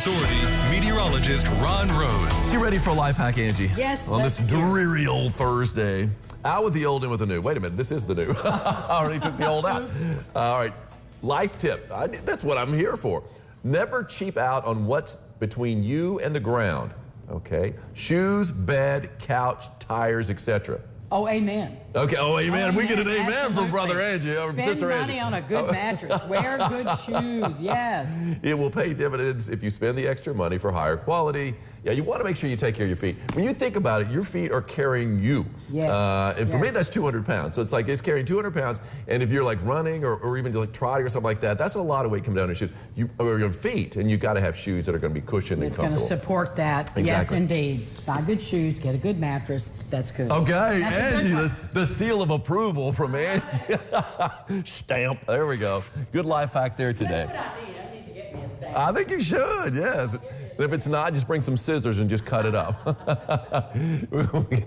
Authority meteorologist Ron Rhodes. You ready for a life hack, Angie? Yes. On this dreary old Thursday. Out with the old, in with the new. Wait a minute, this is the new. I already took the old out. All right, life tip. That's what I'm here for. Never cheap out on what's between you and the ground, okay? Shoes, bed, couch, tires, etc. Oh, amen. Okay, oh, amen. Oh, we get an amen absolutely. from Brother Angie, or Spend Sister money Angie. on a good mattress. Wear good shoes, yes. It will pay dividends if you spend the extra money for higher quality. Yeah, you want to make sure you take care of your feet. When you think about it, your feet are carrying you. Yes. And for me, Yes. that's 200 pounds. So it's like it's carrying 200 pounds. And if you're like running or even like trotting or something like that, that's a lot of weight coming down your shoes, or your feet. And you've got to have shoes that are going to be cushioned and It's going to comfortable. support that. Exactly. Yes, indeed. Buy good shoes, get a good mattress. That's good. Okay, That's a good Angie, one. the seal of approval from Angie. Stamp. There we go. Good life hack there today. That's what I need. I need to get me a stamp. I think you should, yes. And if it's not, just bring some scissors and just cut it up.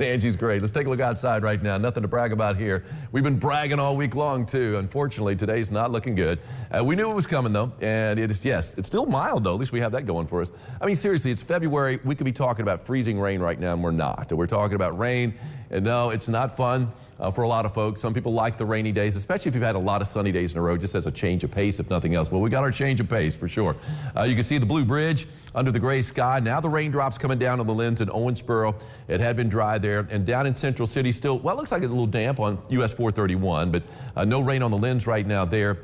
Angie's great. Let's take a look outside right now. Nothing to brag about here. We've been bragging all week long, too. Unfortunately, today's not looking good. We knew it was coming, though, and it is, yes, it's still mild, though. At least we have that going for us. I mean, seriously, it's February. We could be talking about freezing rain right now, and we're not. We're talking about rain, and no, it's not fun. For a lot of folks. Some people like the rainy days, especially if you've had a lot of sunny days in a row, just as a change of pace, if nothing else. Well, we got our change of pace for sure. You can see the blue bridge under the gray sky. Now the raindrops coming down on the Lens in Owensboro. It had been dry there. And down in Central City still, well, it looks like it's a little damp on US 431, but no rain on the Lens right now there.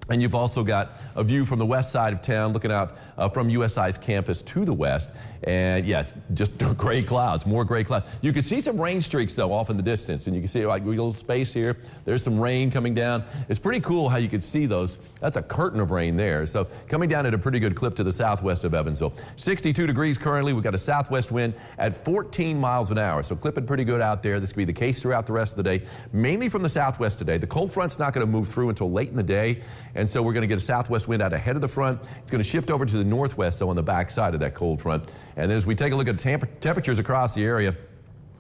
And you've also got a view from the west side of town, looking out from USI's campus to the west. And yeah, it's just gray clouds, more gray clouds. You can see some rain streaks, though, off in the distance. And you can see like a little space here. There's some rain coming down. It's pretty cool how you can see those. That's a curtain of rain there. So coming down at a pretty good clip to the southwest of Evansville. 62 degrees currently. We've got a southwest wind at 14 miles an hour. So clipping pretty good out there. This could be the case throughout the rest of the day, mainly from the southwest today. The cold front's not going to move through until late in the day. And so we're going to get a southwest wind out ahead of the front. It's going to shift over to the northwest, so on the back side of that cold front. And then as we take a look at temperatures across the area,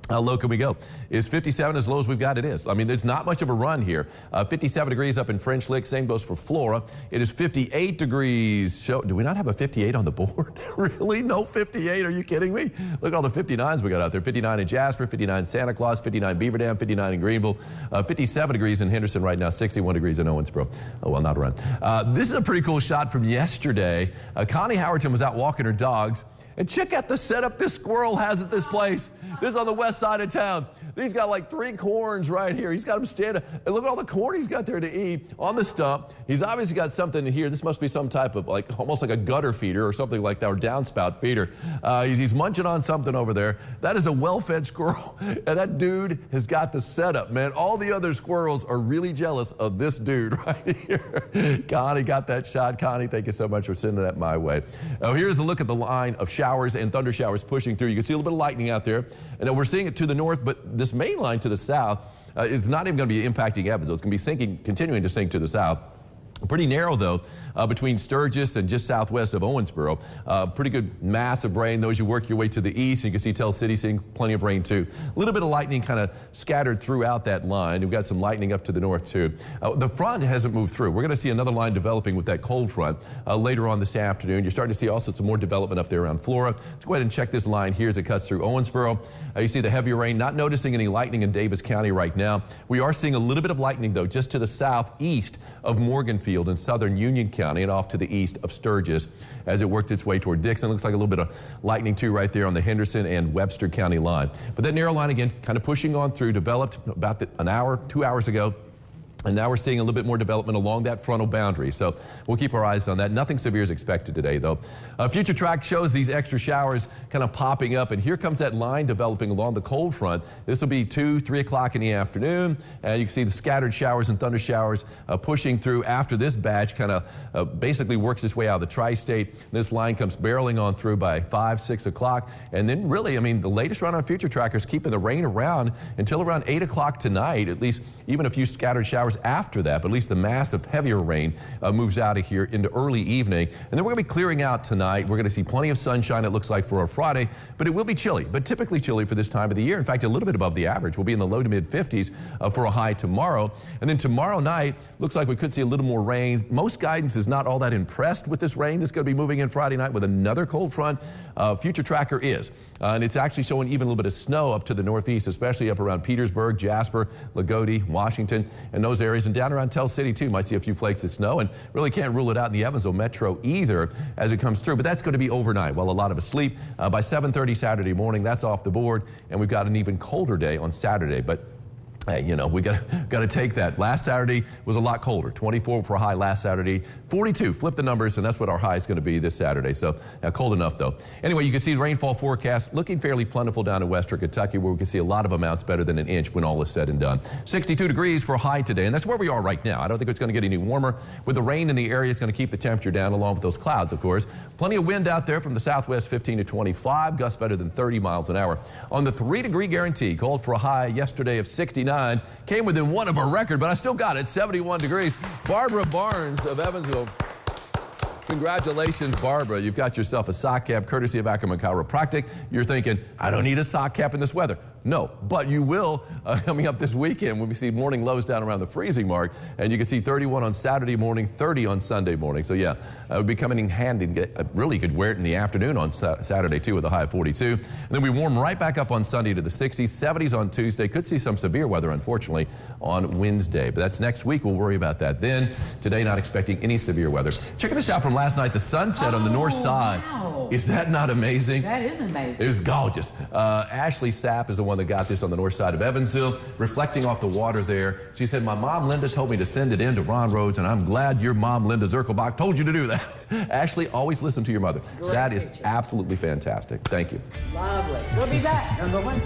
how low can we go? Is 57 as low as we've got? It is. I mean, there's not much of a run here. 57 degrees up in French Lick. Same goes for Flora. It is 58 degrees. Do we not have a 58 on the board? Really? No 58? Are you kidding me? Look at all the 59s we got out there. 59 in Jasper, 59 in Santa Claus, 59 Beaver Dam, 59 in Greenville, 57 degrees in Henderson right now, 61 degrees in Owensboro. Oh, well, not a run. This is a pretty cool shot from yesterday. Connie Howerton was out walking her dogs. And check out the setup this squirrel has at this place. This is on the west side of town. He's got like 3 corns right here. He's got them standing. And look at all the corn he's got there to eat on the stump. He's obviously got something in here. This must be some type of like almost like a gutter feeder or something like that, or downspout feeder. He's munching on something over there. That is a well-fed squirrel. And that dude has got the setup, man. All the other squirrels are really jealous of this dude right here. Connie got that shot. Connie, thank you so much for sending that my way. Now, here's a look at the line of showers and thunder showers pushing through. You can see a little bit of lightning out there. And we're seeing it to the north, but this main line to the south is not even going to be impacting Evansville. It's going to be continuing to sink to the south. Pretty narrow, though, between Sturgis and just southwest of Owensboro. Pretty good massive rain, though, as you work your way to the east. You can see Tell City seeing plenty of rain, too. A little bit of lightning kind of scattered throughout that line. We've got some lightning up to the north, too. The front hasn't moved through. We're going to see another line developing with that cold front later on this afternoon. You're starting to see also some more development up there around Flora. Let's go ahead and check this line here as it cuts through Owensboro. You see the heavier rain, not noticing any lightning in Davis County right now. We are seeing a little bit of lightning, though, just to the southeast of Morganfield in southern Union County and off to the east of Sturgis as it works its way toward Dixon. Looks like a little bit of lightning, too, right there on the Henderson and Webster County line. But that narrow line, again, kind of pushing on through, developed about an hour, 2 hours ago. And now we're seeing a little bit more development along that frontal boundary. So we'll keep our eyes on that. Nothing severe is expected today, though. Future track shows these extra showers kind of popping up. And here comes that line developing along the cold front. This will be 2, 3 o'clock in the afternoon. And you can see the scattered showers and thunder showers pushing through after this batch kind of basically works its way out of the tri-state. This line comes barreling on through by 5, 6 o'clock. And then really, I mean, the latest run on Future Trackers keeping the rain around until around 8 o'clock tonight, at least even a few scattered showers showers after that, but at least the mass of heavier rain moves out of here into early evening. And then we're going to be clearing out tonight. We're going to see plenty of sunshine, it looks like, for our Friday, but it will be chilly, but typically chilly for this time of the year. In fact, a little bit above the average. We'll be in the low to mid 50s for a high tomorrow. And then tomorrow night, looks like we could see a little more rain. Most guidance is not all that impressed with this rain that's going to be moving in Friday night with another cold front. Future Tracker is. And it's actually showing even a little bit of snow up to the northeast, especially up around Petersburg, Jasper, Lagodi, Washington, and those areas. And down around Tell City, too, might see a few flakes of snow. And really can't rule it out in the Evansville metro either as it comes through. But that's going to be overnight while a lot of us sleep. By 7:30 Saturday morning, that's off the board. And we've got an even colder day on Saturday. But hey, you know, we got to take that. Last Saturday was a lot colder. 24 for a high last Saturday. 42, flip the numbers, and that's what our high is going to be this Saturday. So cold enough, though. Anyway, you can see the rainfall forecast looking fairly plentiful down in western Kentucky, where we can see a lot of amounts better than an inch when all is said and done. 62 degrees for a high today, and that's where we are right now. I don't think it's going to get any warmer. With the rain in the area, it's going to keep the temperature down, along with those clouds, of course. Plenty of wind out there from the southwest, 15 to 25, gusts better than 30 miles an hour. On the 3-degree guarantee, called for a high yesterday of 69, came within one of our record, but I still got it, 71 degrees. Barbara Barnes of Evansville. Congratulations, Barbara. You've got yourself a sock cap courtesy of Ackerman Chiropractic. You're thinking, I don't need a sock cap in this weather. No, but you will coming up this weekend when we see morning lows down around the freezing mark. And you can see 31 on Saturday morning, 30 on Sunday morning. So yeah, it would be coming in handy. Really, you could wear it in the afternoon on Saturday too with a high of 42. And then we warm right back up on Sunday to the 60s, 70s on Tuesday. Could see some severe weather, unfortunately, on Wednesday. But that's next week. We'll worry about that then. Today, not expecting any severe weather. Check this out from last night. The sunset on the north side. Wow. Is that not amazing? That is amazing. It was gorgeous. Ashley Sapp is the one that got this on the north side of Evansville, reflecting off the water there. She said, my mom, Linda, told me to send it in to Ron Rhodes, and I'm glad your mom, Linda Zirkelbach, told you to do that. Ashley, always listen to your mother. Great that is picture. absolutely fantastic. Thank you. Lovely. We'll be back. Number one.